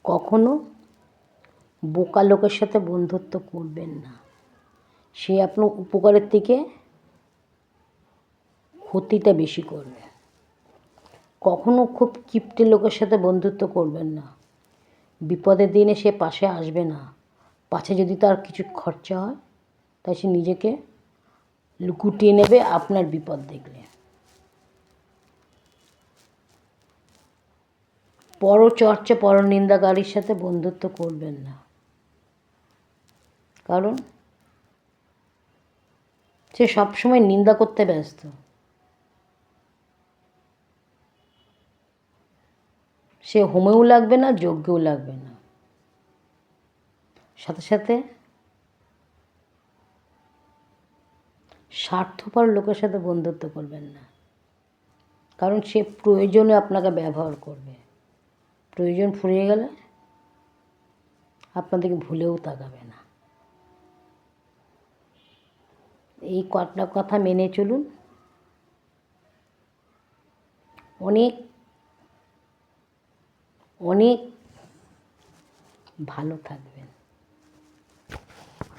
কখনো বোকা লোকের সাথে বন্ধুত্ব করবেন না। সে আপনার উপকারের থেকে ক্ষতিটা বেশি করবে। কখনো খুব কিপটে লোকের সাথে বন্ধুত্ব করবেন না। বিপদের দিনে সে পাশে আসবে না। পাছে যদি তার কিছু খরচা হয় তাই সে নিজেকে গুটিয়ে নেবে আপনার বিপদ দেখলে। পরচর্চা পরনিন্দাকারীর সাথে বন্ধুত্ব করবেন না, কারণ সে সবসময় নিন্দা করতে ব্যস্ত। সে হোমেও লাগবে না, যজ্ঞেও লাগবে না। সাথে সাথে স্বার্থপর লোকের সাথে বন্ধুত্ব করবেন না, কারণ সে প্রয়োজনে আপনাকে ব্যবহার করবে। প্রয়োজন ফুরিয়ে গেলে আপনাদেরকে ভুলেও তাকাবে না। এই কটা কথা মেনে চলুন, অনেক অনেক ভালো থাকবেন।